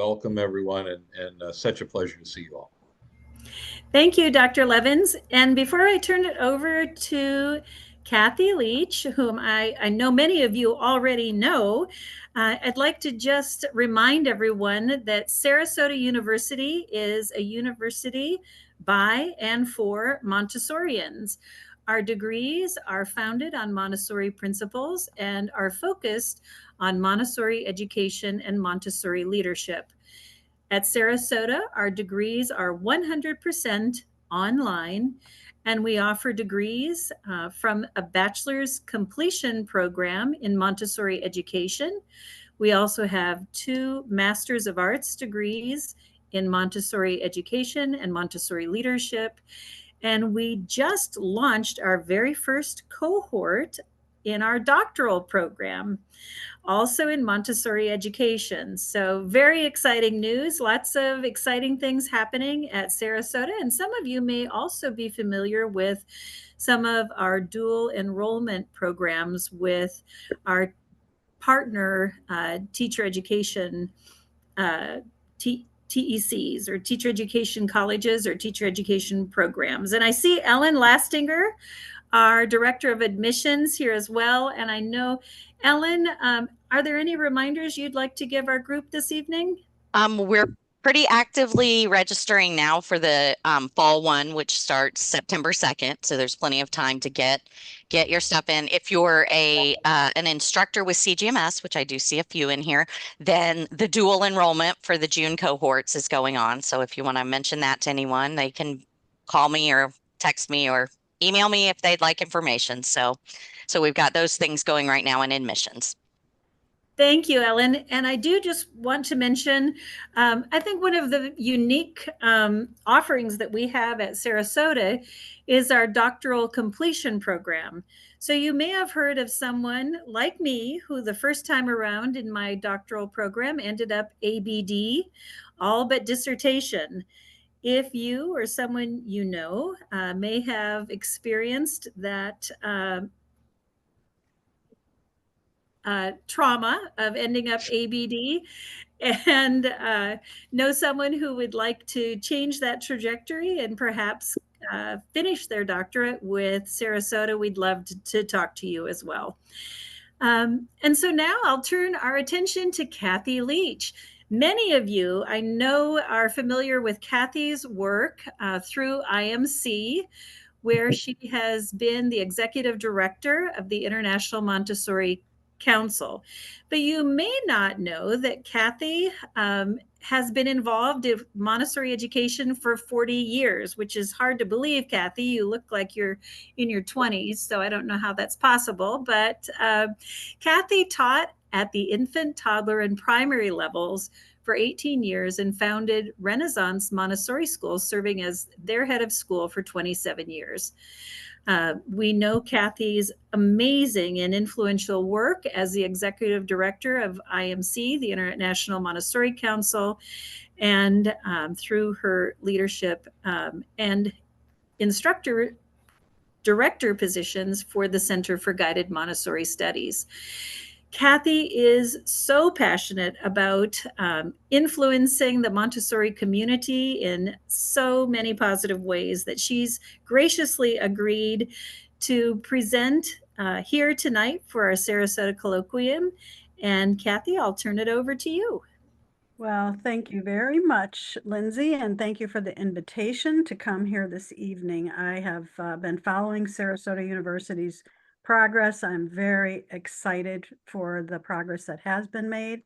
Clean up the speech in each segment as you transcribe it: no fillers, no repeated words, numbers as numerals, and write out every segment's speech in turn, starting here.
welcome everyone, and such a pleasure to see you all. Thank you, Dr. Levins. And before I turn it over to Kathy Leitch, whom I know many of you already know, I'd like to just remind everyone that Sarasota University is a university by and for Montessorians. Our degrees are founded on Montessori principles and are focused on Montessori education and Montessori leadership. At Sarasota, our degrees are 100% online, and we offer degrees from a bachelor's completion program in Montessori education. We also have 2 Masters of Arts degrees in Montessori education and Montessori leadership. And we just launched our very first cohort in our doctoral program, also in Montessori education. So very exciting news, lots of exciting things happening at Sarasota. And some of you may also be familiar with some of our dual enrollment programs with our partner teacher education TECs, or teacher education colleges, or teacher education programs. And I see Ellen Lastinger, our director of admissions, here as well. And I know, Ellen, are there any reminders you'd like to give our group this evening? We're pretty actively registering now for the fall one, which starts September 2nd. So there's plenty of time to get your stuff in. If you're an instructor with CGMS, which I do see a few in here, then the dual enrollment for the June cohorts is going on. So if you want to mention that to anyone, they can call me or text me or email me if they'd like information. So we've got those things going right now in admissions. Thank you, Ellen. And I do just want to mention, I think one of the unique offerings that we have at Sarasota is our doctoral completion program. So you may have heard of someone like me who the first time around in my doctoral program ended up ABD, all but dissertation. If you or someone you know may have experienced that trauma of ending up ABD and know someone who would like to change that trajectory and perhaps finish their doctorate with Sarasota, we'd love to talk to you as well. And so now I'll turn our attention to Kathy Leitch. Many of you, I know, are familiar with Kathy's work through IMC, where she has been the executive director of the International Montessori Council. But you may not know that Kathy has been involved in Montessori education for 40 years, which is hard to believe, Kathy. You look like you're in your 20s, so I don't know how that's possible. But Kathy taught at the infant, toddler, and primary levels for 18 years and founded Renaissance Montessori Schools, serving as their head of school for 27 years. We know Kathy's amazing and influential work as the executive director of IMC, the International Montessori Council, and through her leadership and instructor director positions for the Center for Guided Montessori Studies. Kathy is so passionate about influencing the Montessori community in so many positive ways that she's graciously agreed to present here tonight for our Sarasota Colloquium. And Kathy, I'll turn it over to you. Well, thank you very much, Lindsay, and thank you for the invitation to come here this evening. I have been following Sarasota University's progress. I'm very excited for the progress that has been made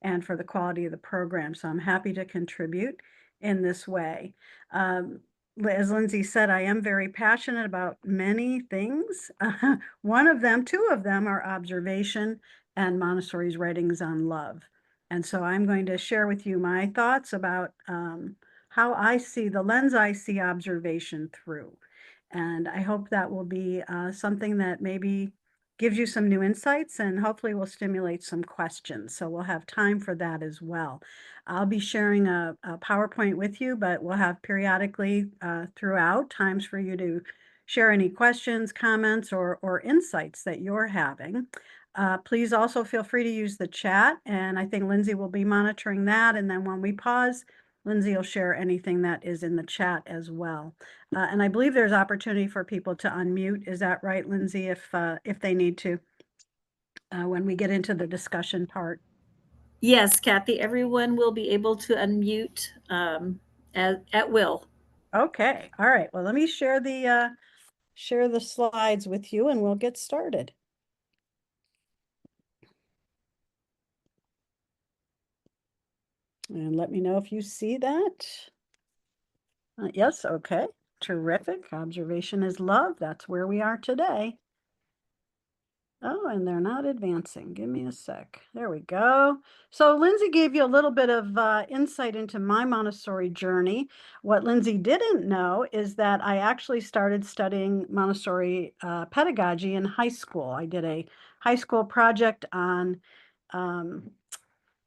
and for the quality of the program. So I'm happy to contribute in this way. As Lindsay said, I am very passionate about many things. One of them, 2 of them, are observation and Montessori's writings on love. And so I'm going to share with you my thoughts about how I see the lens I see observation through. And I hope that will be something that maybe gives you some new insights and hopefully will stimulate some questions. So we'll have time for that as well. I'll be sharing a PowerPoint with you, but we'll have periodically throughout times for you to share any questions, comments, or insights that you're having. Please also feel free to use the chat, and I think Lindsay will be monitoring that. And then when we pause, Lindsay will share anything that is in the chat as well. And I believe there's opportunity for people to unmute. Is that right, Lindsay, if they need to, when we get into the discussion part? Yes, Kathy, everyone will be able to unmute at will. Okay, all right. Well, let me share the slides with you and we'll get started. And let me know if you see that. Yes, okay. Terrific. Observation is love. That's where we are today. Oh, and they're not advancing. Give me a sec. There we go. So Lindsay gave you a little bit of insight into my Montessori journey. What Lindsay didn't know is that I actually started studying Montessori pedagogy in high school. I did a high school project on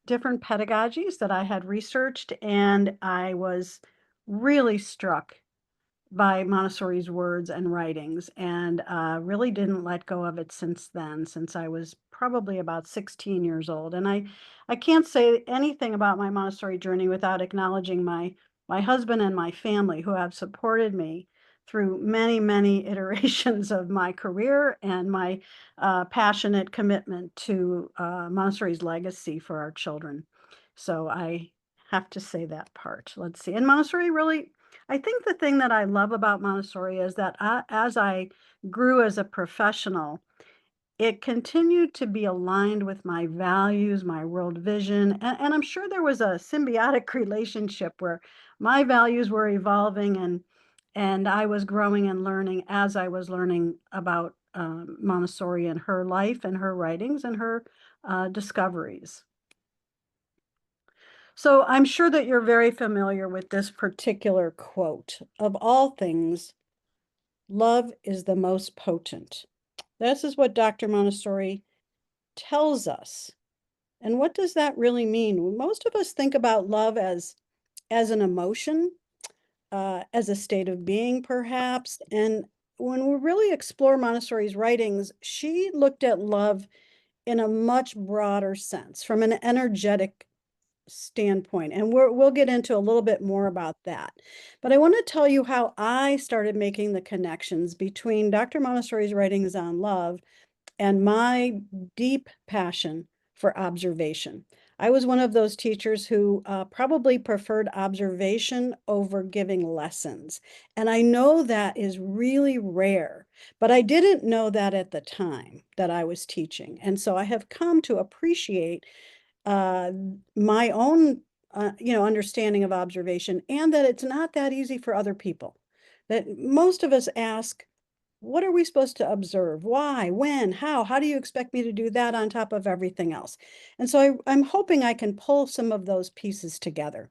different pedagogies that I had researched, and I was really struck by Montessori's words and writings, and really didn't let go of it since then, since I was probably about 16 years old. And I can't say anything about my Montessori journey without acknowledging my husband and my family, who have supported me through many, many iterations of my career and my passionate commitment to Montessori's legacy for our children. So I have to say that part. Let's see. And Montessori really, I think the thing that I love about Montessori is that as I grew as a professional, it continued to be aligned with my values, my world vision, and I'm sure there was a symbiotic relationship where my values were evolving and I was growing and learning as I was learning about Montessori and her life and her writings and her discoveries. So I'm sure that you're very familiar with this particular quote. Of all things, love is the most potent. This is what Dr. Montessori tells us. And what does that really mean? Most of us think about love as an emotion, as a state of being, perhaps. And when we really explore Montessori's writings, she looked at love in a much broader sense, from an energetic standpoint. And we'll get into a little bit more about that. But I want to tell you how I started making the connections between Dr. Montessori's writings on love and my deep passion for observation. I was one of those teachers who probably preferred observation over giving lessons. And I know that is really rare, but I didn't know that at the time that I was teaching. And so I have come to appreciate my own understanding of observation, and that it's not that easy for other people. That most of us ask, what are we supposed to observe? Why? When? How do you expect me to do that on top of everything else? And so I'm hoping I can pull some of those pieces together.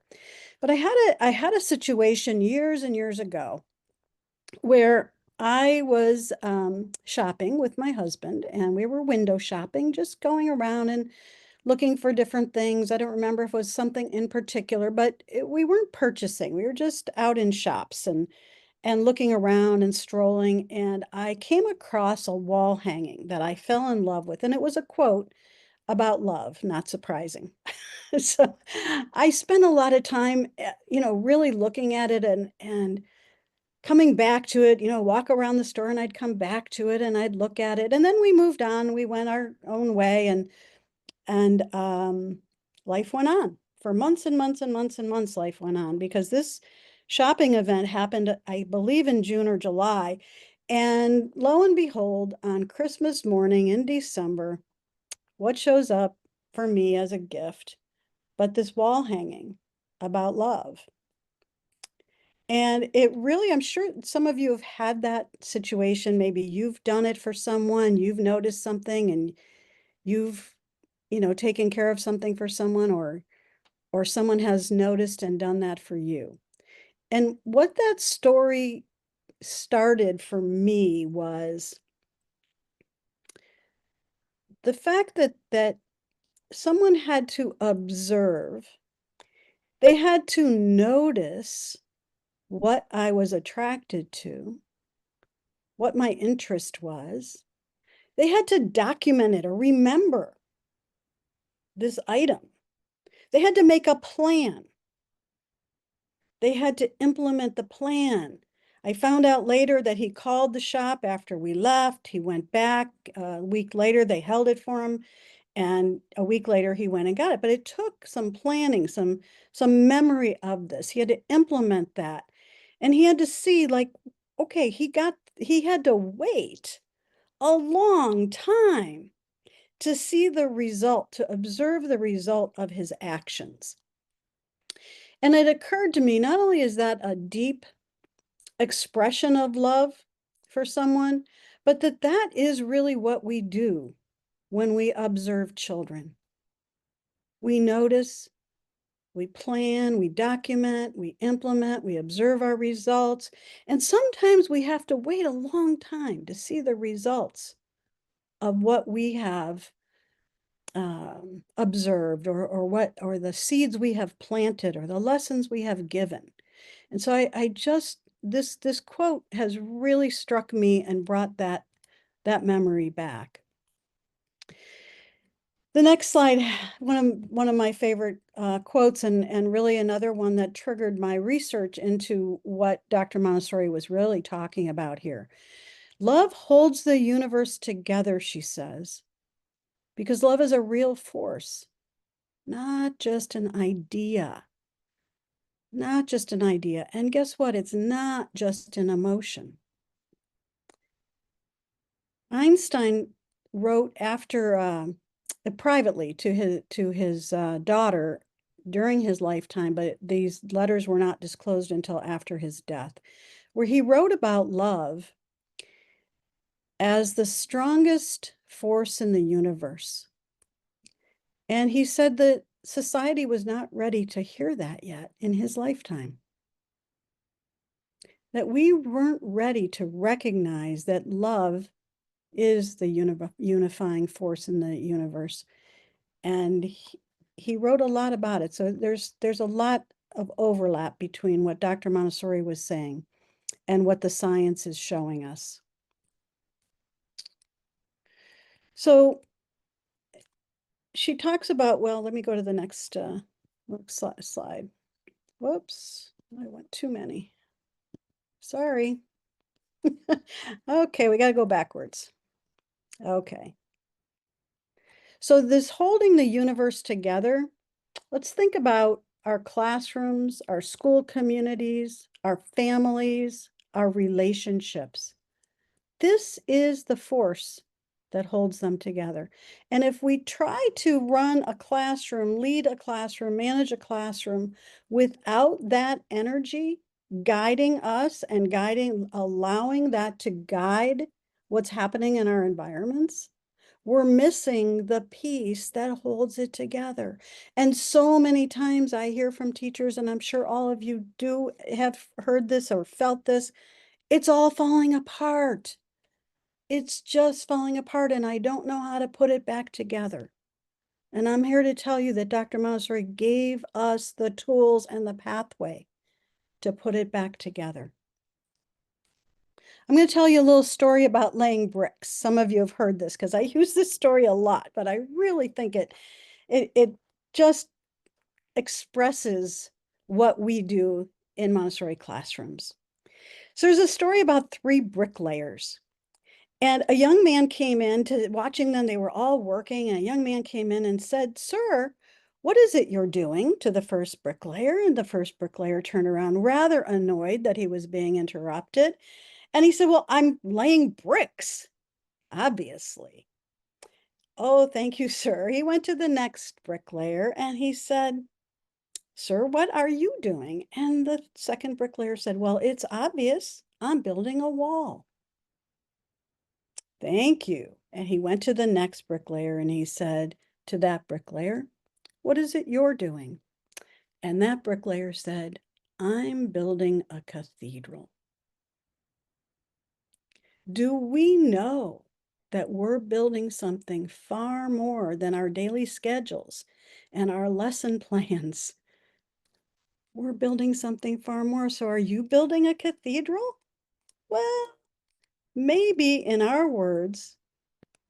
But I had a situation years and years ago where I was shopping with my husband, and we were window shopping, just going around and looking for different things. I don't remember if it was something in particular, but we weren't purchasing. We were just out in shops and looking around and strolling. And I came across a wall hanging that I fell in love with. And it was a quote about love, not surprising. So I spent a lot of time, really looking at it and coming back to it, walk around the store and I'd come back to it and I'd look at it. And then we moved on, we went our own way, and life went on for months and months and months and months. Life went on because this shopping event happened, I believe, in June or July. And lo and behold, on Christmas morning in December, what shows up for me as a gift but this wall hanging about love? And it really, I'm sure some of you have had that situation. Maybe you've done it for someone, you've noticed something, and you've taken care of something for someone, or someone has noticed and done that for you. And what that story started for me was the fact that someone had to observe, they had to notice what I was attracted to, what my interest was. They had to document it or remember this item. They had to make a plan. They had to implement the plan. I found out later that he called the shop after we left. He went back a week later. They held it for him. And a week later, he went and got it. But it took some planning, some memory of this. He had to implement that. And he had to see, like, okay, he had to wait a long time to see the result, to observe the result of his actions. And it occurred to me, not only is that a deep expression of love for someone, but that is really what we do when we observe children. We notice, we plan, we document, we implement, we observe our results. And sometimes we have to wait a long time to see the results of what we have observed, or the seeds we have planted, or the lessons we have given. And so I just, this quote has really struck me and brought that memory back. The next slide, one of my favorite quotes, and really another one that triggered my research into what Dr. Montessori was really talking about here. Love holds the universe together, she says, because love is a real force, not just an idea. Not just an idea. And guess what? It's not just an emotion. Einstein wrote after privately to his daughter during his lifetime, but these letters were not disclosed until after his death, where he wrote about love as the strongest force in the universe. And he said that society was not ready to hear that yet in his lifetime. That we weren't ready to recognize that love is the unifying force in the universe. And he wrote a lot about it. So there's a lot of overlap between what Dr. Montessori was saying and what the science is showing us. So she talks about, well, let me go to the next slide. Whoops, I went too many. Sorry. Okay, we got to go backwards. Okay. So this holding the universe together, let's think about our classrooms, our school communities, our families, our relationships. This is the force that holds them together. And if we try to run a classroom, lead a classroom, manage a classroom without that energy guiding us and allowing that to guide what's happening in our environments, we're missing the piece that holds it together. And so many times I hear from teachers, and I'm sure all of you do have heard this or felt this, it's all falling apart. It's just falling apart, and I don't know how to put it back together. And I'm here to tell you that Dr. Montessori gave us the tools and the pathway to put it back together. I'm going to tell you a little story about laying bricks. Some of you have heard this because I use this story a lot, but I really think it just expresses what we do in Montessori classrooms. So there's a story about 3 bricklayers. And a young man came in to watching them. They were all working, and a young man came in and said, "Sir, what is it you're doing?" to the first bricklayer. And the first bricklayer turned around, rather annoyed that he was being interrupted. And he said, "Well, I'm laying bricks, obviously." "Oh, thank you, sir." He went to the next bricklayer and he said, "Sir, what are you doing?" And the second bricklayer said, "Well, it's obvious. I'm building a wall." "Thank you." And he went to the next bricklayer and he said to that bricklayer, "What is it you're doing?" And that bricklayer said, "I'm building a cathedral." Do we know that we're building something far more than our daily schedules and our lesson plans? We're building something far more. So are you building a cathedral? Well, maybe in our words,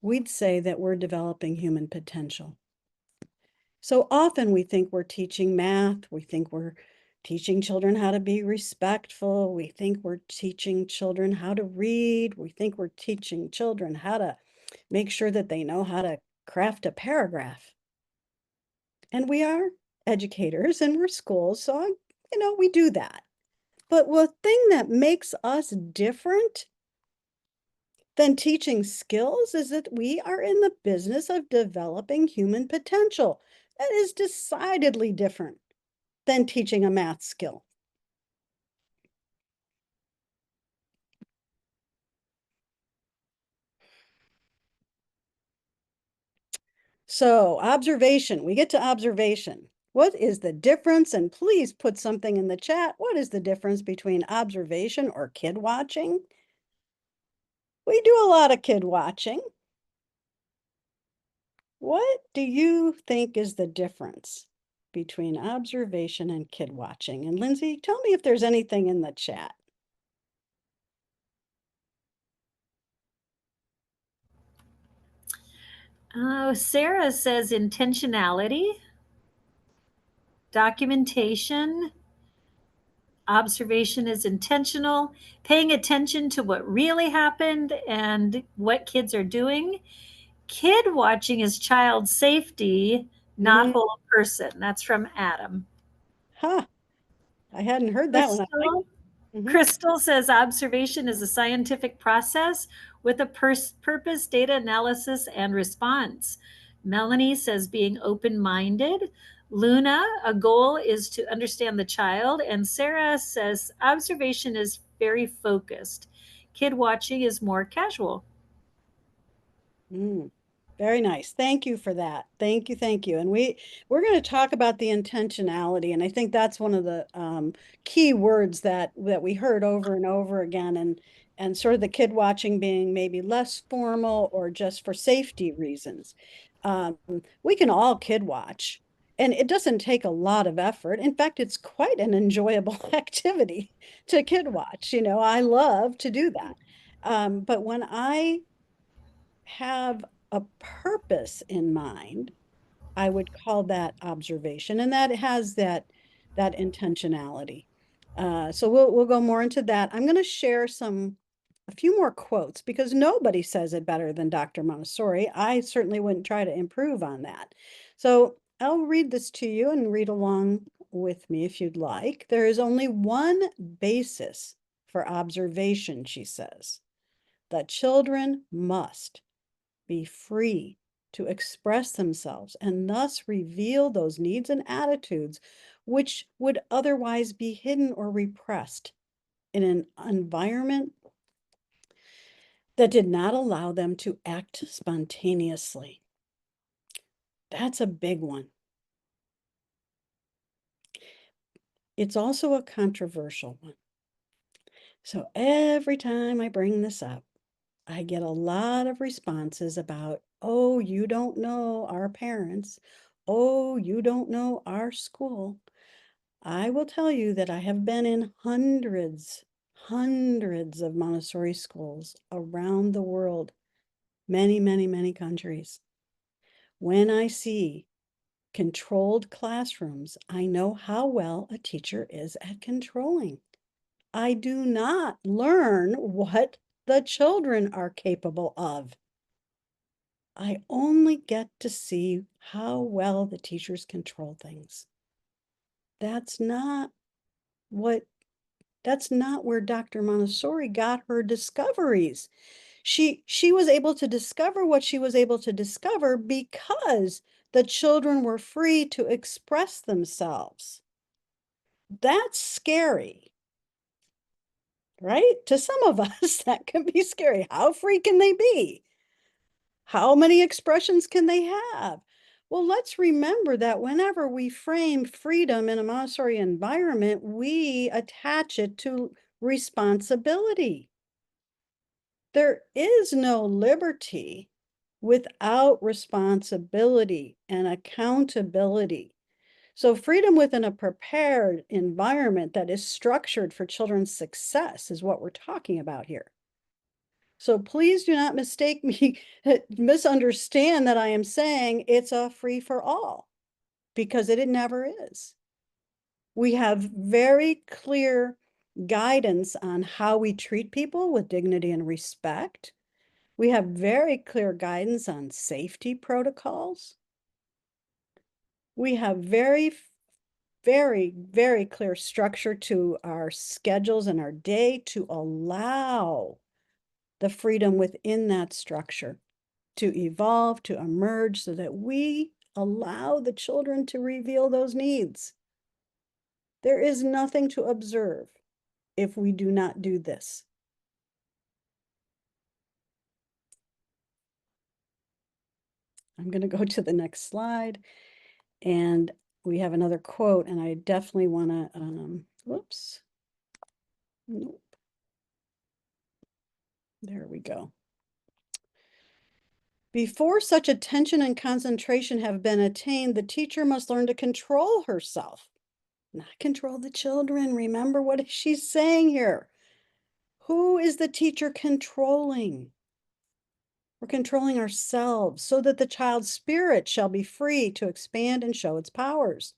we'd say that we're developing human potential. So often we think we're teaching math, we think we're teaching children how to be respectful, we think we're teaching children how to read, we think we're teaching children how to make sure that they know how to craft a paragraph. And we are educators and we're schools, so we do that. But the thing that makes us different than teaching skills is that we are in the business of developing human potential. That is decidedly different than teaching a math skill. So observation, we get to observation. What is the difference? And please put something in the chat. What is the difference between observation or kid watching? We do a lot of kid watching. What do you think is the difference between observation and kid watching? And Lindsay, tell me if there's anything in the chat. Oh, Sarah says intentionality, documentation, observation is intentional, paying attention to what really happened and what kids are doing. Kid watching is child safety, not whole person. That's from Adam. Huh. I hadn't heard that one. Crystal says observation is a scientific process with a purpose, data analysis, and response. Melanie says being open-minded. Luna, a goal is to understand the child. And Sarah says observation is very focused. Kid watching is more casual. Very nice. Thank you for that. Thank you. Thank you. And we're going to talk about the intentionality. And I think that's one of the key words that we heard over and over again. And sort of the kid watching being maybe less formal or just for safety reasons. We can all kid watch. And it doesn't take a lot of effort. In fact, it's quite an enjoyable activity to kid watch. I love to do that. But when I have a purpose in mind, I would call that observation, and that has that intentionality. So we'll go more into that. I'm going to share a few more quotes because nobody says it better than Dr. Montessori. I certainly wouldn't try to improve on that. So I'll read this to you and read along with me if you'd like. There is only one basis for observation, she says. The children must be free to express themselves and thus reveal those needs and attitudes which would otherwise be hidden or repressed in an environment that did not allow them to act spontaneously. That's a big one. It's also a controversial one. So every time I bring this up, I get a lot of responses about, oh, you don't know our parents. Oh, you don't know our school. I will tell you that I have been in hundreds of Montessori schools around the world, many, many, many countries. When I see controlled classrooms, I know how well a teacher is at controlling. I do not learn what the children are capable of. I only get to see how well the teachers control things. That's not where Dr. Montessori got her discoveries. She was able to discover what she was able to discover because the children were free to express themselves. That's scary. Right? To some of us, that can be scary. How free can they be? How many expressions can they have? Well, let's remember that whenever we frame freedom in a Montessori environment, we attach it to responsibility. There is no liberty without responsibility and accountability. So freedom within a prepared environment that is structured for children's success is what we're talking about here. So please do not mistake me, misunderstand that I am saying it's a free for all, because it never is. We have very clear guidance on how we treat people with dignity and respect. We have very clear guidance on safety protocols. We have very clear structure to our schedules and our day to allow the freedom within that structure to evolve, to emerge, so that we allow the children to reveal those needs. There is nothing to observe if we do not do this. I'm going to go to the next slide, and we have another quote, and I definitely want to, whoops. Nope. There we go. Before such attention and concentration have been attained, the teacher must learn to control herself, not control the children. Remember what she's saying here. Who is the teacher controlling? We're controlling ourselves so that the child's spirit shall be free to expand and show its powers.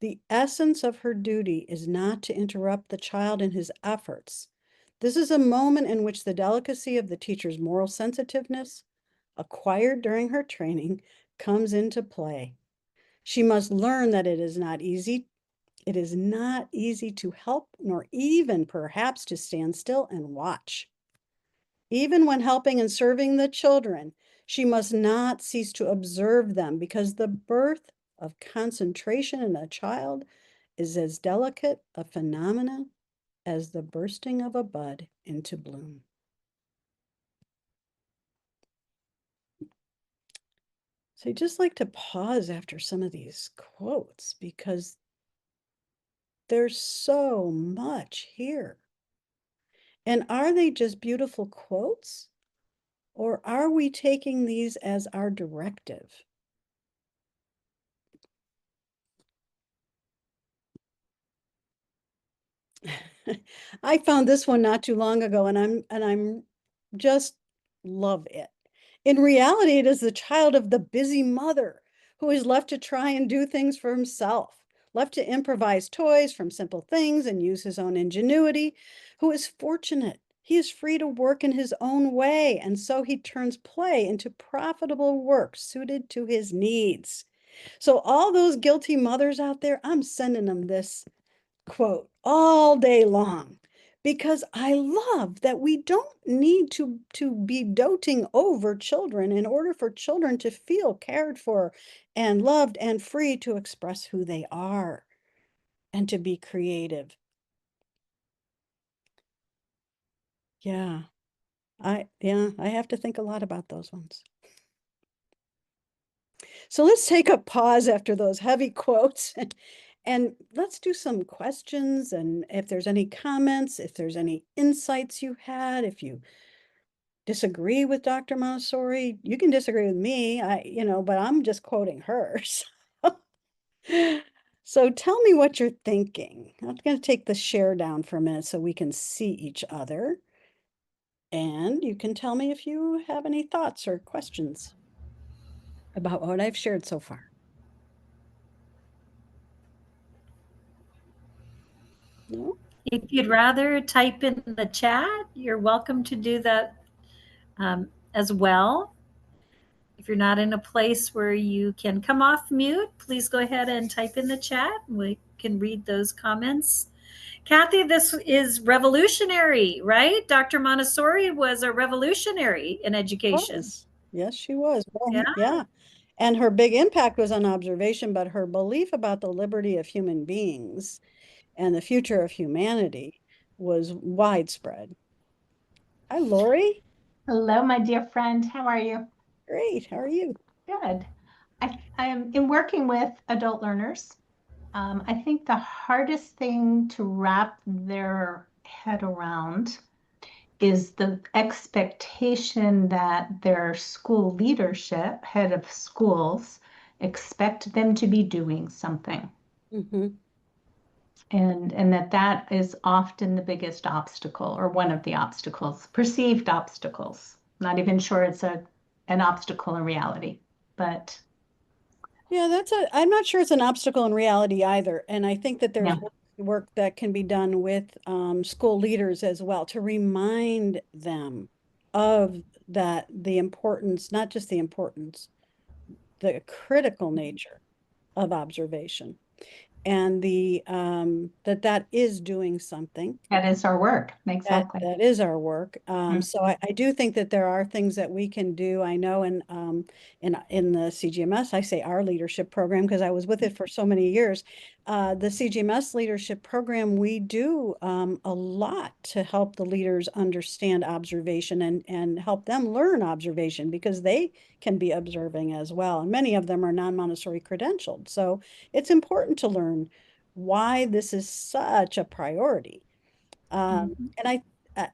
The essence of her duty is not to interrupt the child in his efforts. This is a moment in which the delicacy of the teacher's moral sensitiveness, acquired during her training, comes into play. She must learn that it is not easy to help, nor even perhaps to stand still and watch. Even when helping and serving the children, she must not cease to observe them, because the birth of concentration in a child is as delicate a phenomenon as the bursting of a bud into bloom. So I just like to pause after some of these quotes, because there's so much here. And are they just beautiful quotes, or are we taking these as our directive? I found this one not too long ago, and I'm just love it. In reality, it is the child of the busy mother who is left to try and do things for himself, left to improvise toys from simple things and use his own ingenuity, who is fortunate. He is free to work in his own way, and so he turns play into profitable work suited to his needs. So all those guilty mothers out there, I'm sending them this quote all day long, because I love that we don't need to be doting over children in order for children to feel cared for and loved and free to express who they are and to be creative. Yeah, I have to think a lot about those ones. So let's take a pause after those heavy quotes and let's do some questions. And if there's any comments, if there's any insights you had, if you disagree with Dr. Montessori, you can disagree with me, but I'm just quoting her. So tell me what you're thinking. I'm going to take the share down for a minute so we can see each other. And you can tell me if you have any thoughts or questions about what I've shared so far. No? If you'd rather type in the chat, you're welcome to do that as well. If you're not in a place where you can come off mute, please go ahead and type in the chat. We can read those comments. Kathy, this is revolutionary, right? Dr. Montessori was a revolutionary in education. Yes, she was. Well, Yeah. yeah. And her big impact was on observation, but her belief about the liberty of human beings and the future of humanity was widespread. Hi, Lori. Hello, my dear friend. How are you? Great. How are you? Good. I am in working with adult learners. I think the hardest thing to wrap their head around is the expectation that their school leadership, head of schools, expect them to be doing something. Mm-hmm. And that is often the biggest obstacle, or one of the obstacles, perceived obstacles. Not even sure it's an obstacle in reality, but Yeah, I'm not sure it's an obstacle in reality either. And I think that there's yeah. work that can be done with school leaders as well to remind them of the importance, not just the importance, the critical nature of observation, and that is doing something. That is our work. Exactly. That is our work. So Mhm. I do think that there are things that we can do. I know in the CGMS, I say our leadership program because I was with it for so many years. The CGMS leadership program, we do a lot to help the leaders understand observation and help them learn observation because they can be observing as well. And many of them are non-Montessori credentialed. So it's important to learn why this is such a priority. Um, Mhm. and uh,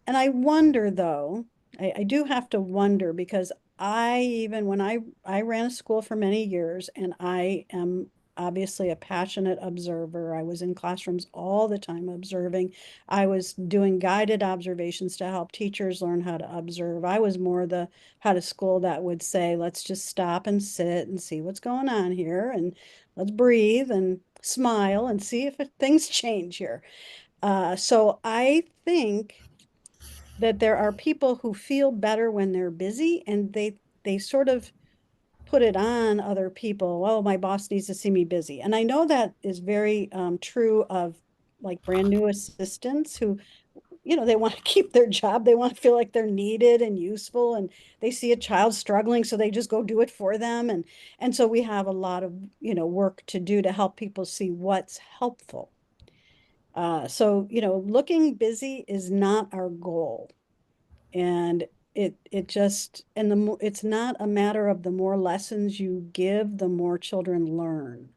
I wonder though, I do have to wonder because even when I ran a school for many years and I am obviously a passionate observer. I was in classrooms all the time observing. I was doing guided observations to help teachers learn how to observe. I was more the head of school that would say, let's just stop and sit and see what's going on here and let's breathe and smile and see if things change here. So I think that there are people who feel better when they're busy and they sort of put it on other people. Oh, my boss needs to see me busy. And I know that is very true of like brand new assistants who, they want to keep their job. They want to feel like they're needed and useful. And they see a child struggling, so they just go do it for them. And so we have a lot of, work to do to help people see what's helpful. So, looking busy is not our goal. And it just, and it's not a matter of the more lessons you give, the more children learn.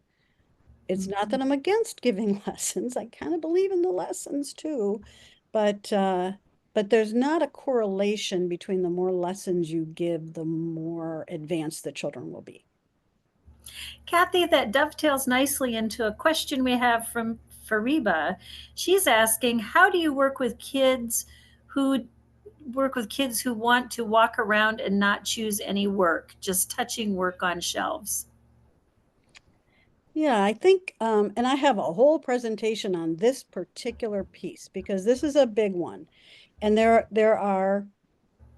It's not that I'm against giving lessons. I kind of believe in the lessons too, but there's not a correlation between the more lessons you give, the more advanced the children will be. Kathy, that dovetails nicely into a question we have from Fariba. She's asking, how do you who work with kids who want to walk around and not choose any work, just touching work on shelves? Yeah, I think, and I have a whole presentation on this particular piece because this is a big one. And there are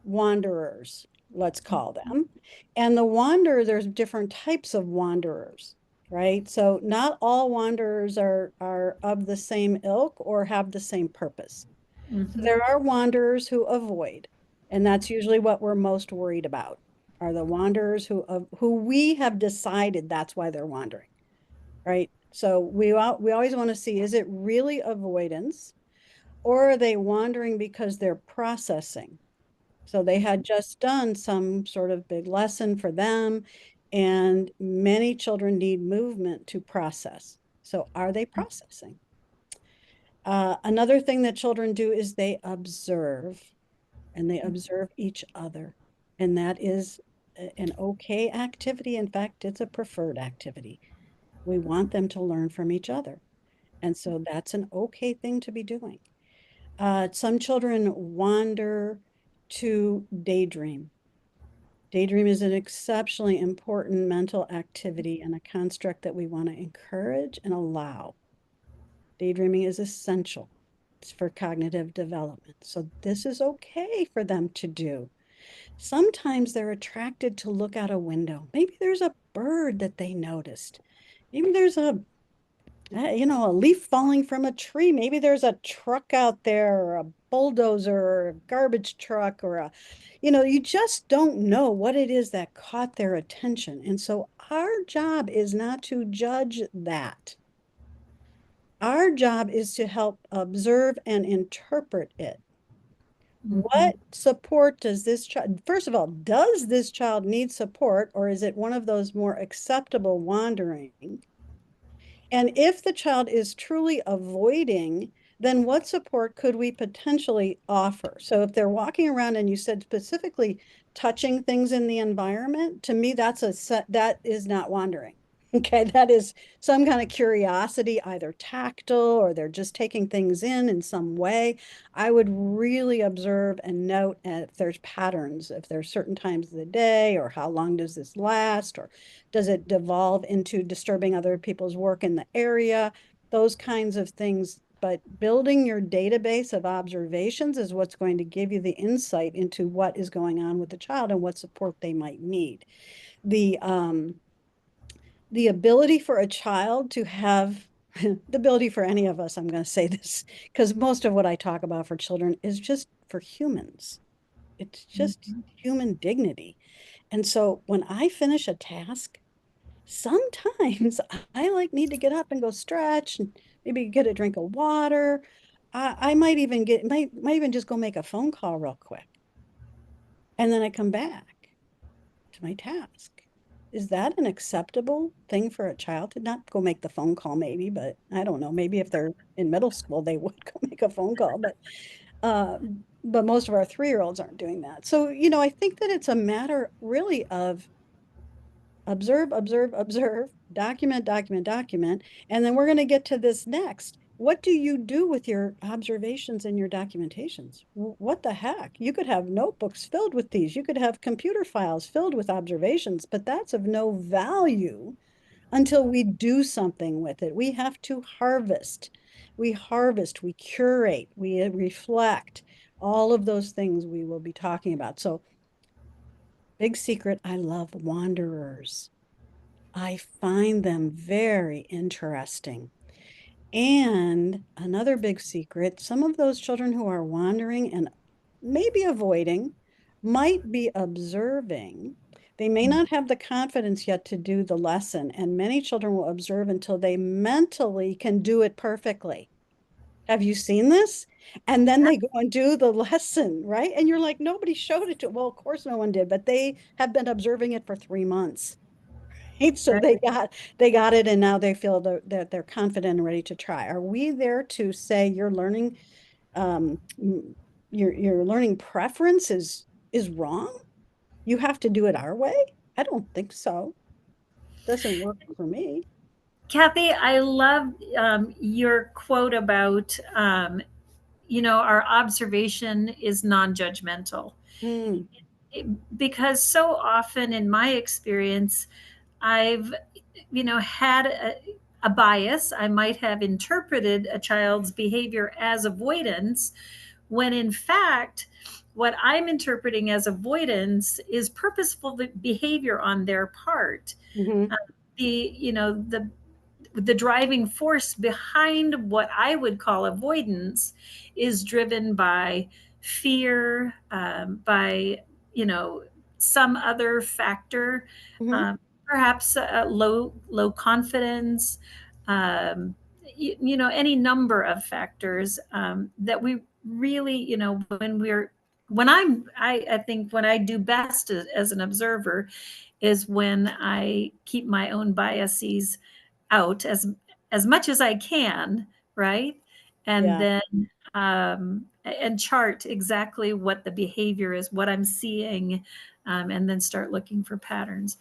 wanderers, let's call them. And there's different types of wanderers, right? So not all wanderers are of the same ilk or have the same purpose. So there are wanderers who avoid, and that's usually what we're most worried about, are the wanderers who we have decided that's why they're wandering, right? So we always want to see, is it really avoidance or are they wandering because they're processing? So they had just done some sort of big lesson for them, and many children need movement to process. So are they processing? Another thing that children do is they observe, and they observe each other. And that is an okay activity. In fact, it's a preferred activity. We want them to learn from each other. And so that's an okay thing to be doing. Some children wander to daydream. Daydream is an exceptionally important mental activity and a construct that we want to encourage and allow. Daydreaming is essential for cognitive development. So this is okay for them to do. Sometimes they're attracted to look out a window. Maybe there's a bird that they noticed. Maybe there's a leaf falling from a tree. Maybe there's a truck out there, or a bulldozer, or a garbage truck, or you just don't know what it is that caught their attention. And so our job is not to judge that. Our job is to help observe and interpret it. What support does this child, first of all, does this child need support, or is it one of those more acceptable wandering? And if the child is truly avoiding, then what support could we potentially offer? So if they're walking around and you said specifically touching things in the environment, to me, that is not wandering. Okay, that is some kind of curiosity, either tactile or they're just taking things in some way. I would really observe and note if there's patterns, if there's certain times of the day, or how long does this last, or does it devolve into disturbing other people's work in the area, those kinds of things. But building your database of observations is what's going to give you the insight into what is going on with the child and what support they might need. The ability for a child to have the ability for any of us, I'm going to say this, because most of what I talk about for children is just for humans. It's just human dignity. And so when I finish a task, sometimes I like need to get up and go stretch and maybe get a drink of water. I might even might even just go make a phone call real quick. And then I come back to my task. Is that an acceptable thing for a child to not go make the phone call maybe, but I don't know, maybe if they're in middle school, they would go make a phone call, but most of our 3-year-olds aren't doing that. So, I think that it's a matter really of observe, observe, observe, document, document, document. And then we're going to get to this next. What do you do with your observations and your documentations? What the heck? You could have notebooks filled with these. You could have computer files filled with observations, but that's of no value until we do something with it. We have to harvest. We harvest, we curate, we reflect, all of those things we will be talking about. So, big secret, I love wanderers. I find them very interesting. And another big secret, some of those children who are wandering and maybe avoiding might be observing. They may not have the confidence yet to do the lesson, and many children will observe until they mentally can do it perfectly. Have you seen this? And then they go and do the lesson, right? And you're like, nobody showed it to. Well, of course no one did, but they have been observing it for 3 months. Right? So they got it, and now they feel that they're confident and ready to try. Are we there to say your learning, your learning preference is wrong? You have to do it our way? I don't think so. Doesn't work for me. Kathy, I love your quote about, our observation is non-judgmental. Mm, Because so often in my experience, I've, had a bias. I might have interpreted a child's behavior as avoidance, when in fact, what I'm interpreting as avoidance is purposeful behavior on their part. mhm, The driving force behind what I would call avoidance is driven by fear, by some other factor, mhm. perhaps low confidence, any number of factors that we really, I think when I do best as an observer is when I keep my own biases out as much as I can, right? And Yeah. then and chart exactly what the behavior is, what I'm seeing, and then start looking for patterns.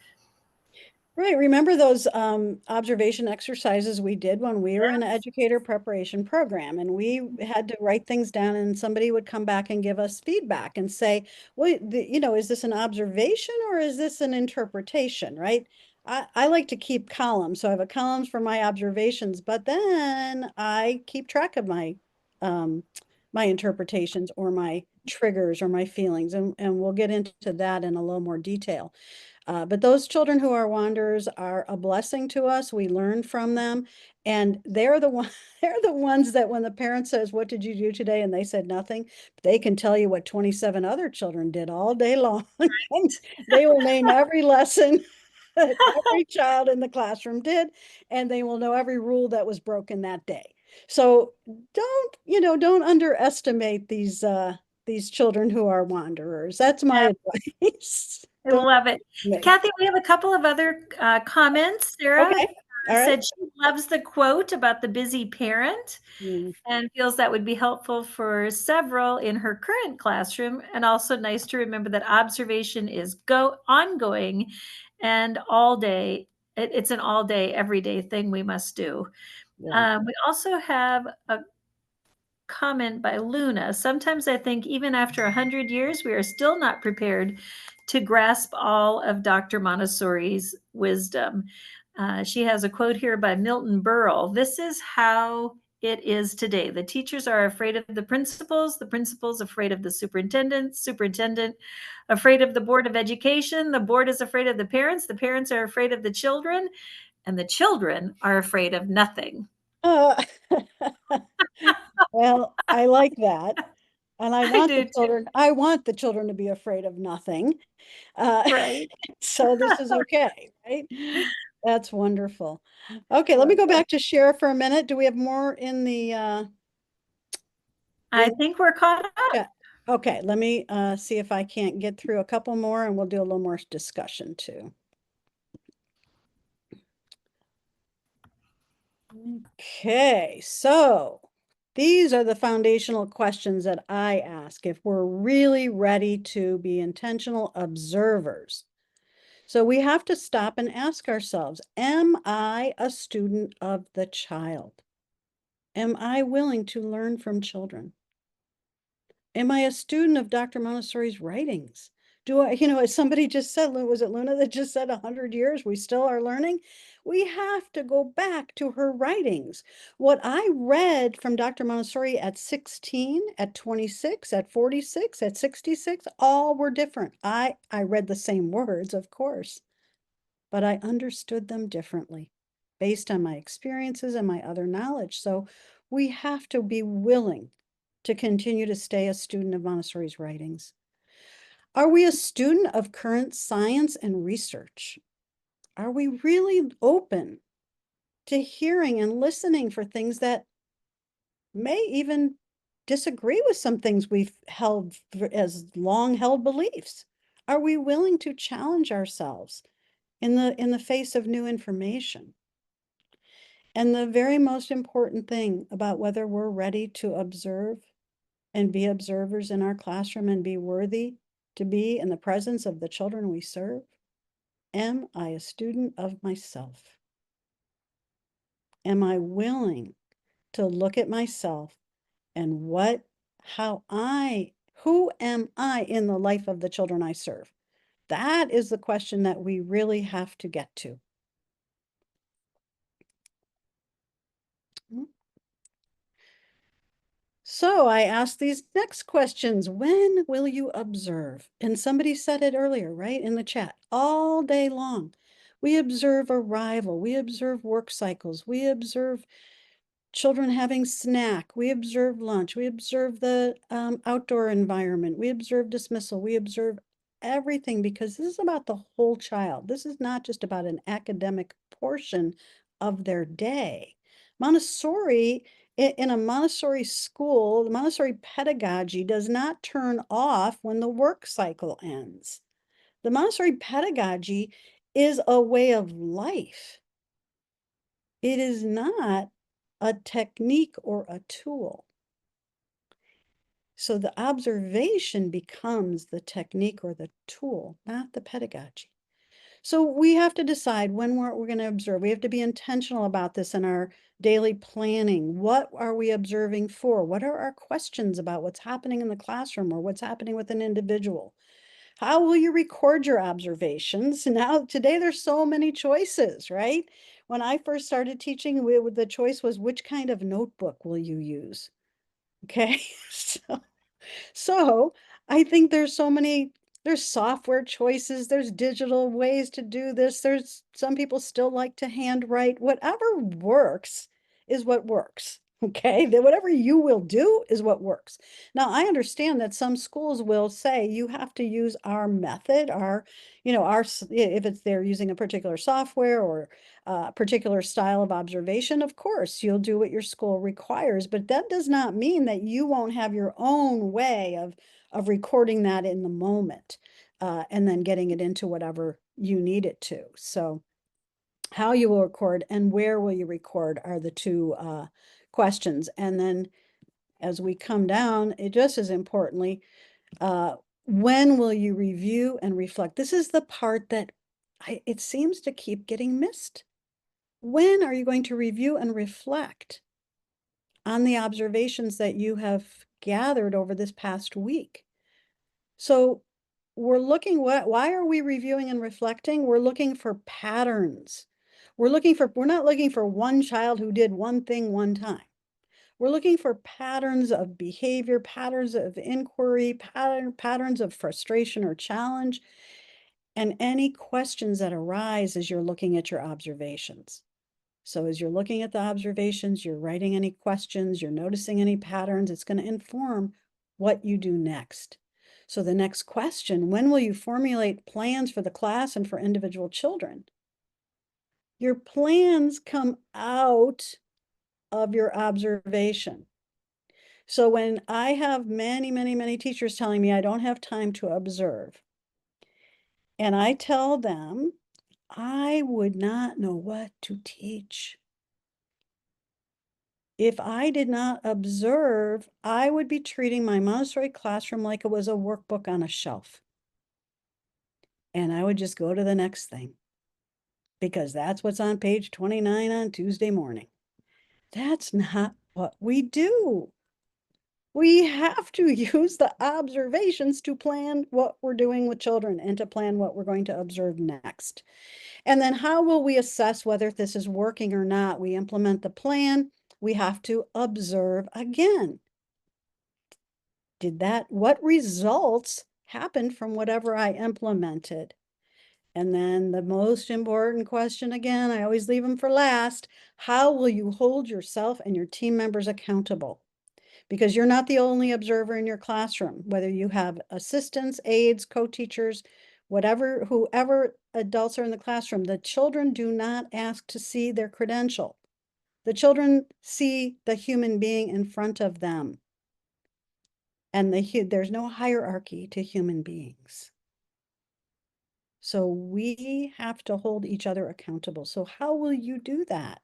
Right. Remember those observation exercises we did when we were in an educator preparation program, and we had to write things down, and somebody would come back and give us feedback and say, well, is this an observation or is this an interpretation, right? I like to keep columns. So I have a columns for my observations, but then I keep track of um, my interpretations or my triggers or my feelings, and we'll get into that in a little more detail. But those children who are wanderers are a blessing to us. We learn from them, and they're the one, they're the ones that when the parent says, "What did you do today?" and they said nothing, they can tell you what 27 other children did all day long. And they will name every lesson that every child in the classroom did, and they will know every rule that was broken that day. So don't underestimate these children who are wanderers. That's my advice. I Don't love it. make. Kathy, we have a couple of other comments. Sarah Okay. All right. said she loves the quote about the busy parent Mm, and feels that would be helpful for several in her current classroom, and also nice to remember that observation is ongoing and all day it's an all day, everyday thing we must do. Yeah. We also have a comment by Luna. Sometimes I think even after 100 years, we are still not prepared to grasp all of Dr. Montessori's wisdom. She has a quote here by Milton Berle. This is how it is today. The teachers are afraid of the principals afraid of the superintendent afraid of the board of education, the board is afraid of the parents are afraid of the children, and the children are afraid of nothing. Uh, well, I like that. And I I do too. I want the children to be afraid of nothing. Right. So this is okay, right? That's wonderful. Okay, let me Love go that. back to share for a minute. Do we have more in the I think we're caught up. chat? Okay, let me see if I can't get through a couple more and we'll do a little more discussion too. Okay, so these are the foundational questions that I ask if we're really ready to be intentional observers. So we have to stop and ask ourselves, am I a student of the child? Am I willing to learn from children? Am I a student of Dr. Montessori's writings? Do I, as somebody just said, was it Luna that just said 100 years, we still are learning? We have to go back to her writings. What I read from Dr. Montessori at 16, at 26, at 46, at 66, all were different. I read the same words, of course, but I understood them differently based on my experiences and my other knowledge. So we have to be willing to continue to stay a student of Montessori's writings. Are we a student of current science and research? Are we really open to hearing and listening for things that may even disagree with some things we've held as long held beliefs? Are we willing to challenge ourselves in the face of new information? And the very most important thing about whether we're ready to observe and be observers in our classroom and be worthy to be in the presence of the children we serve, am I a student of myself? Am I willing to look at myself and who am I in the life of the children I serve? That is the question that we really have to get to. So I ask these next questions. When will you observe? And somebody said it earlier, right, in the chat, all day long. We observe arrival, we observe work cycles, we observe children having snack, we observe lunch, we observe the outdoor environment, we observe dismissal, we observe everything because this is about the whole child. This is not just about an academic portion of their day. Montessori, in a Montessori school, the Montessori pedagogy does not turn off when the work cycle ends. The Montessori pedagogy is a way of life. It is not a technique or a tool. So the observation becomes the technique or the tool, not the pedagogy. So we have to decide when we're going to observe. We have to be intentional about this in our daily planning. What are we observing for? What are our questions about what's happening in the classroom or what's happening with an individual? How will you record your observations? Now, today there's so many choices, right? When I first started teaching, the choice was which kind of notebook will you use? Okay, so I think there's software choices, there's digital ways to do this. There's some people still like to handwrite. Whatever works is what works. Okay, that whatever you will do is what works. Now, I understand that some schools will say you have to use our method, if they're using a particular software or a particular style of observation, of course, you'll do what your school requires, but that does not mean that you won't have your own way of recording that in the moment and then getting it into whatever you need it to. So how you will record and where will you record are the two questions. And then as we come down, just as importantly, when will you review and reflect? This is the part that it seems to keep getting missed. When are you going to review and reflect on the observations that you have gathered over this past week? So we're looking, why are we reviewing and reflecting? We're looking for patterns. We're not looking for one child who did one thing one time. We're looking for patterns of behavior, patterns of inquiry, patterns of frustration or challenge, and any questions that arise as you're looking at your observations. So as you're looking at the observations, you're writing any questions, you're noticing any patterns, it's going to inform what you do next. So the next question, when will you formulate plans for the class and for individual children? Your plans come out of your observation. So when I have many, many, many teachers telling me I don't have time to observe, and I tell them I would not know what to teach. If I did not observe, I would be treating my Montessori classroom like it was a workbook on a shelf. And I would just go to the next thing because that's what's on page 29 on Tuesday morning. That's not what we do. We have to use the observations to plan what we're doing with children and to plan what we're going to observe next. And then how will we assess whether this is working or not? We implement the plan. We have to observe again. What results happened from whatever I implemented? And then the most important question again, I always leave them for last. How will you hold yourself and your team members accountable? Because you're not the only observer in your classroom, whether you have assistants, aides, co-teachers, whoever adults are in the classroom, the children do not ask to see their credential. The children see the human being in front of them. And there's no hierarchy to human beings. So we have to hold each other accountable. So how will you do that?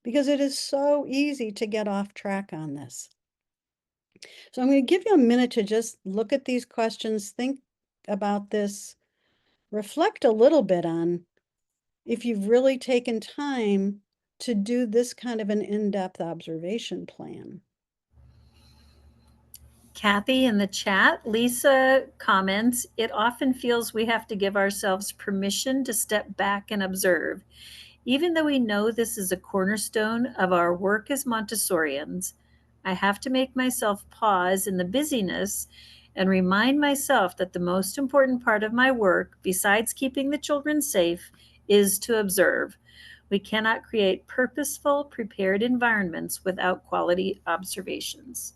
Because it is so easy to get off track on this. So I'm going to give you a minute to just look at these questions, think about this, reflect a little bit on if you've really taken time to do this kind of an in-depth observation plan. Kathy in the chat, Lisa comments, it often feels we have to give ourselves permission to step back and observe. Even though we know this is a cornerstone of our work as Montessorians, I have to make myself pause in the busyness and remind myself that the most important part of my work, besides keeping the children safe, is to observe. We cannot create purposeful, prepared environments without quality observations.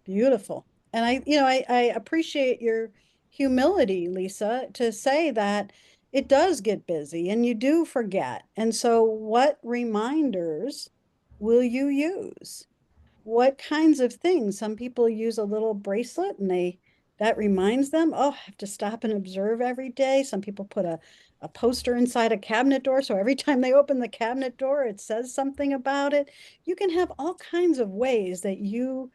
Beautiful. And I appreciate your humility, Lisa, to say that it does get busy and you do forget. And so what reminders will you use? What kinds of things? Some people use a little bracelet and that reminds them, oh, I have to stop and observe every day. Some people put a poster inside a cabinet door. So every time they open the cabinet door, it says something about it. You can have all kinds of ways that you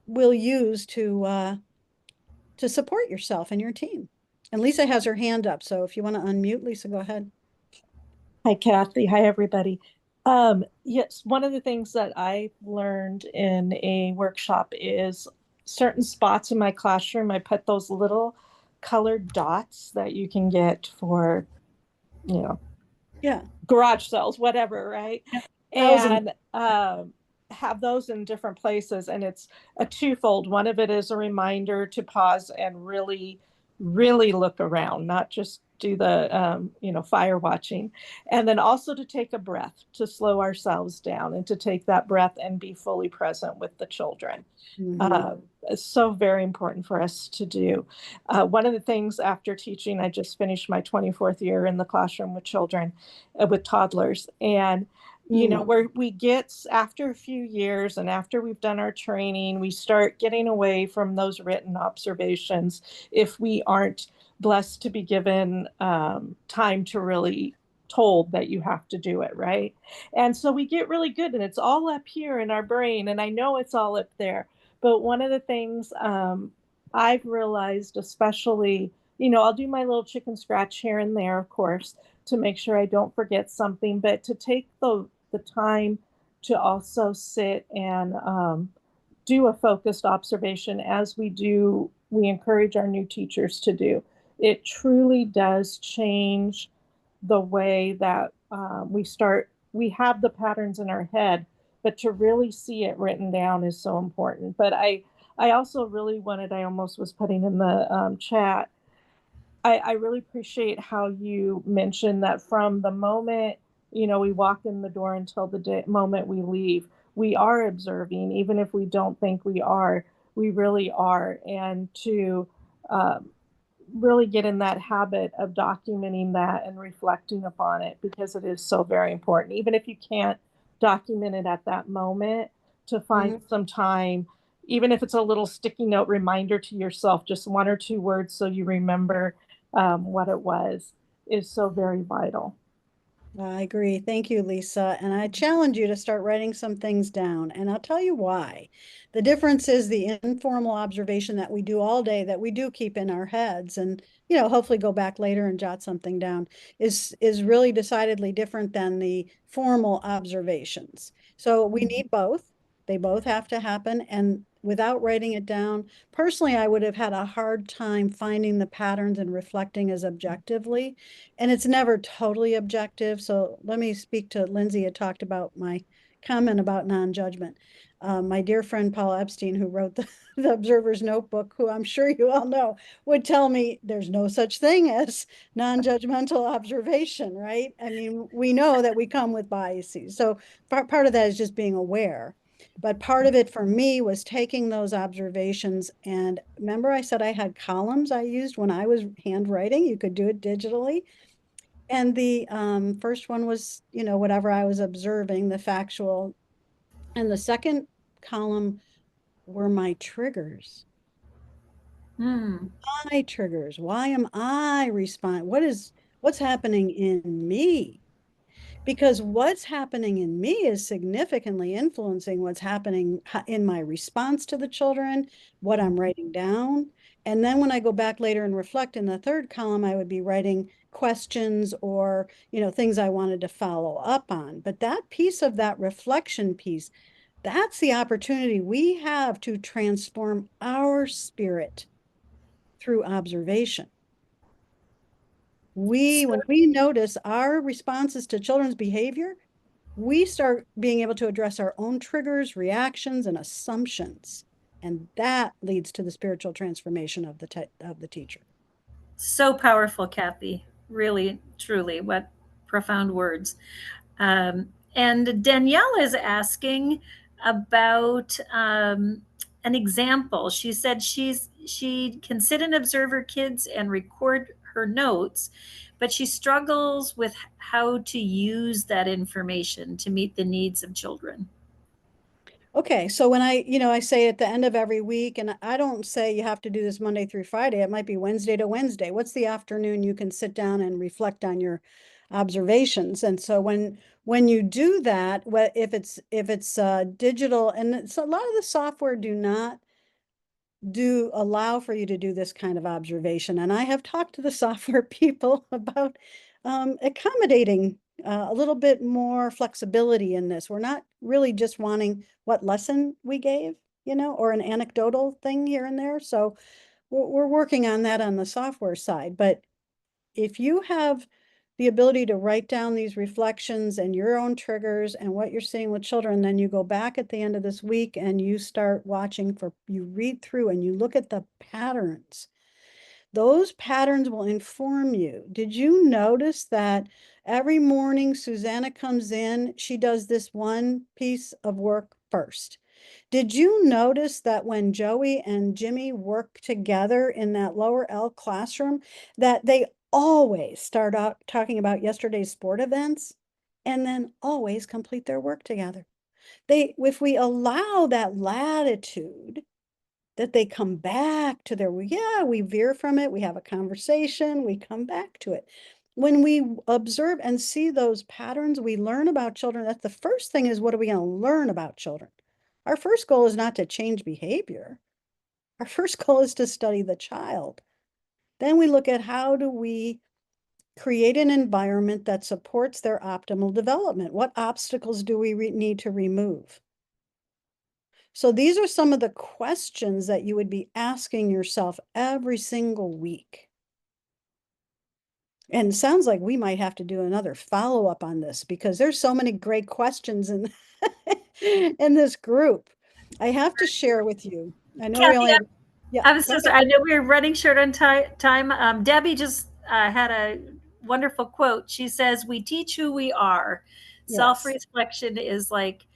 will use to support yourself and your team. And Lisa has her hand up. So if you want to unmute, Lisa, go ahead. Hi, Kathy. Hi, everybody. Yes, one of the things that I learned in a workshop is certain spots in my classroom, I put those little colored dots that you can get for, garage sales, whatever, right? And have those in different places. And it's a twofold. One of it is a reminder to pause and really, really look around, not just do the, fire watching. And then also to take a breath, to slow ourselves down and to take that breath and be fully present with the children. It's so very important for us to do. One of the things after teaching, I just finished my 24th year in the classroom with children, with toddlers. And where we get after a few years and after we've done our training, we start getting away from those written observations if we aren't blessed to be given time to really told that you have to do it, right? And so we get really good, and it's all up here in our brain, and I know it's all up there. But one of the things I've realized, especially I'll do my little chicken scratch here and there, of course, to make sure I don't forget something, but to take the time to also sit and do a focused observation as we encourage our new teachers to do. It truly does change the way that we have the patterns in our head, but to really see it written down is so important. But I also really wanted, I almost was putting in the chat, I really appreciate how you mentioned that from the moment, we walk in the door until the moment we leave, we are observing, even if we don't think we are, we really are. And to really get in that habit of documenting that and reflecting upon it, because it is so very important. Even if you can't document it at that moment, to find some time, even if it's a little sticky note reminder to yourself, just 1 or 2 words so you remember what it was, is so very vital. I agree. Thank you, Lisa. And I challenge you to start writing some things down. And I'll tell you why. The difference is the informal observation that we do all day, that we do keep in our heads and, hopefully go back later and jot something down, is really decidedly different than the formal observations. So we need both. They both have to happen. And without writing it down, personally, I would have had a hard time finding the patterns and reflecting as objectively. And it's never totally objective. So let me speak to Lindsay had talked about my comment about non-judgment. My dear friend Paul Epstein, who wrote the Observer's Notebook, who I'm sure you all know, would tell me there's no such thing as non-judgmental observation, right? I mean, we know that we come with biases. So part of that is just being aware. But part of it for me was taking those observations. And remember, I said I had columns I used when I was handwriting. You could do it digitally. And the first one was, whatever I was observing, the factual. And the second column were my triggers. My triggers. Why am I what's happening in me? Because what's happening in me is significantly influencing what's happening in my response to the children, what I'm writing down. And then when I go back later and reflect in the third column, I would be writing questions or, things I wanted to follow up on. But that piece of that reflection piece, that's the opportunity we have to transform our spirit through observation. When we notice our responses to children's behavior, we start being able to address our own triggers, reactions, and assumptions. And that leads to the spiritual transformation of the teacher. So powerful, Kathy. Really, truly, what profound words. And Danielle is asking about an example. She said she can sit and observe her kids and record her notes, but she struggles with how to use that information to meet the needs of children. Okay, so when I say at the end of every week, and I don't say you have to do this Monday through Friday, it might be Wednesday to Wednesday. What's the afternoon you can sit down and reflect on your observations? And so when you do that, if it's digital, and so a lot of the software do not allow for you to do this kind of observation. And I have talked to the software people about accommodating a little bit more flexibility in this. We're not really just wanting what lesson we gave, or an anecdotal thing here and there. So we're working on that on the software side. But if you have the ability to write down these reflections and your own triggers and what you're seeing with children, then you go back at the end of this week and you start you read through and you look at the patterns. Those patterns will inform you. Did you notice that every morning Susanna comes in, she does this one piece of work first? Did you notice that when Joey and Jimmy work together in that lower L classroom, that they always start out talking about yesterday's sport events and then always complete their work together? If we allow that latitude, that they come back to we veer from it, we have a conversation, we come back to it. When we observe and see those patterns, we learn about children. That's the first thing, is what are we going to learn about children? Our first goal is not to change behavior. Our first goal is to study the child. Then we look at how do we create an environment that supports their optimal development? What obstacles do we need to remove? So these are some of the questions that you would be asking yourself every single week. And it sounds like we might have to do another follow-up on this because there's so many great questions in, in this group. I have to share with you. I know we Kathy, only have, yeah. I was so sorry. I know we're running short on time. Debbie just had a wonderful quote. She says, "We teach who we are. Yes. Self-reflection is like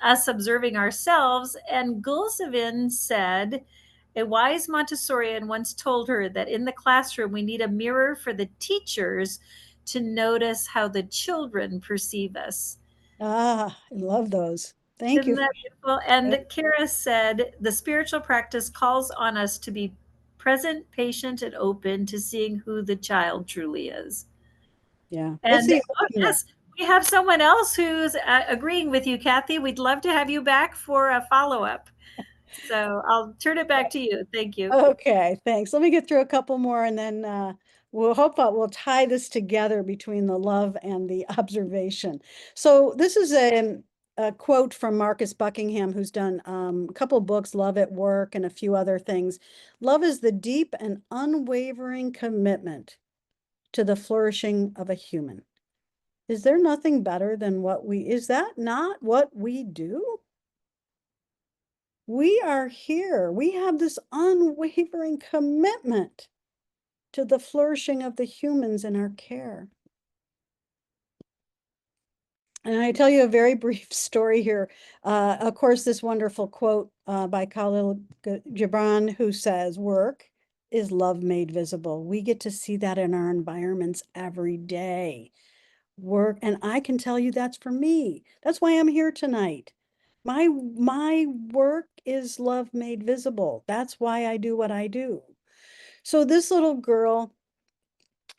us observing ourselves." And Gulsevin said, a wise Montessorian once told her that in the classroom, we need a mirror for the teachers to notice how the children perceive us. Ah, I love those. Thank Isn't you. that beautiful? And Kara said, the spiritual practice calls on us to be present, patient, and open to seeing who the child truly is. Yeah. And yes, we have someone else who's agreeing with you, Kathy. We'd love to have you back for a follow-up. So I'll turn it back to you. Thank you. Okay, thanks. Let me get through a couple more and then we'll tie this together between the love and the observation. So this is a quote from Marcus Buckingham, who's done a couple books, Love at Work and a few other things. Love is the deep and unwavering commitment to the flourishing of a human. Is there nothing better than is that not what we do? We are here. We have this unwavering commitment to the flourishing of the humans in our care. And I tell you a very brief story here. Of course, this wonderful quote by Khalil Gibran, who says, "Work is love made visible." We get to see that in our environments every day. Work, and I can tell you that's for me. That's why I'm here tonight. My work is love made visible. That's why I do what I do. So this little girl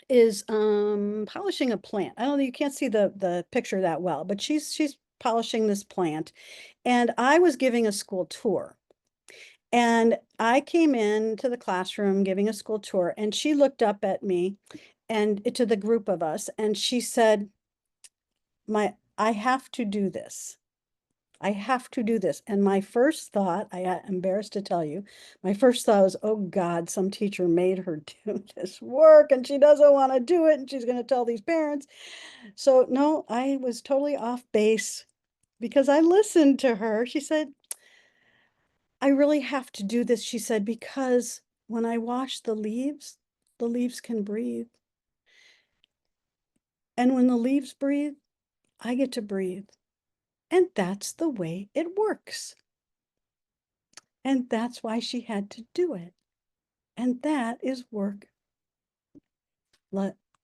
is polishing a plant. I don't know, you can't see the picture that well, but she's polishing this plant. And I was giving a school tour. And I came into the classroom giving a school tour, and she looked up at me and to the group of us, and she said, I have to do this. I have to do this. And my first thought, I am embarrassed to tell you, my first thought was, oh God, some teacher made her do this work and she doesn't want to do it and she's going to tell these parents. So no, I was totally off base because I listened to her. She said, I really have to do this, she said, because when I wash the leaves can breathe. And when the leaves breathe, I get to breathe. And that's the way it works. And that's why she had to do it. And that is work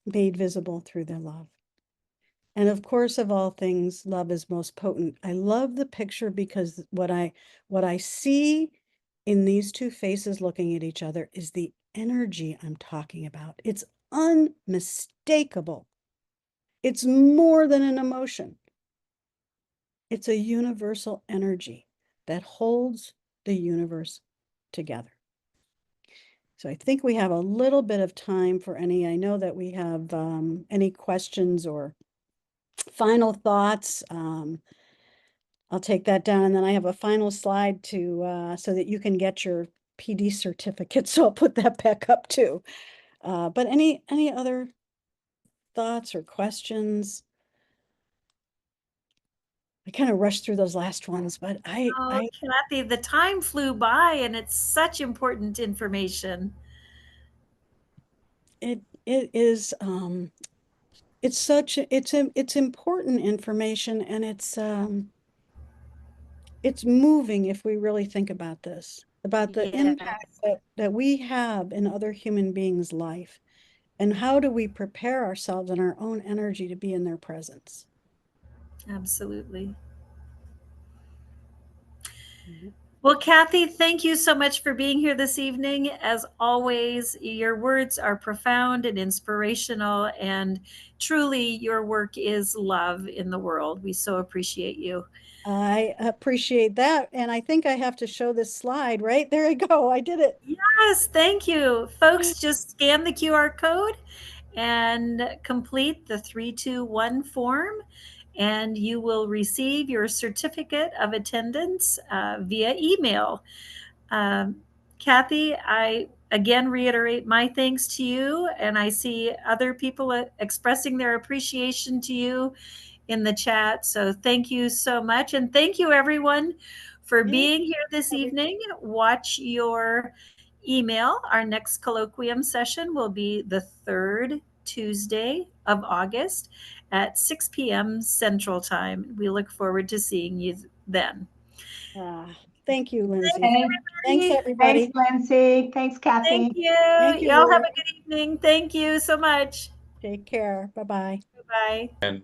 made visible through their love. And of course, of all things, love is most potent. I love the picture because what I see in these two faces looking at each other is the energy I'm talking about. It's unmistakable. It's more than an emotion. It's a universal energy that holds the universe together. So I think we have a little bit of time for I know that we have any questions or final thoughts. I'll take that down, and then I have a final slide to so that you can get your PD certificate. So I'll put that back up too. But any other thoughts or questions? I kind of rushed through those last ones, but Kathy, the time flew by and it's such important information. It is it's important information, and it's moving if we really think about this, about the impact that we have in other human beings' life, and how do we prepare ourselves and our own energy to be in their presence. Absolutely. Mm-hmm. Well, Kathy, thank you so much for being here this evening. As always, your words are profound and inspirational, and truly your work is love in the world. We so appreciate you. I appreciate that. And I think I have to show this slide, right? There I go. I did it. Yes, thank you. Folks, just scan the QR code and complete the 321 form, and you will receive your certificate of attendance via email. Kathy, I again reiterate my thanks to you, and I see other people expressing their appreciation to you in the chat. So thank you so much. And thank you, everyone, for being here this evening. Watch your email. Our next colloquium session will be the third Tuesday of August at 6 p.m. Central Time. We look forward to seeing you then. Thank you, Lindsay. Thanks, everybody. Thanks, Lindsay. Thanks, Kathy. Thank you. Thank you. Y'all have a good evening. Thank you so much. Take care. Bye-bye. Bye. And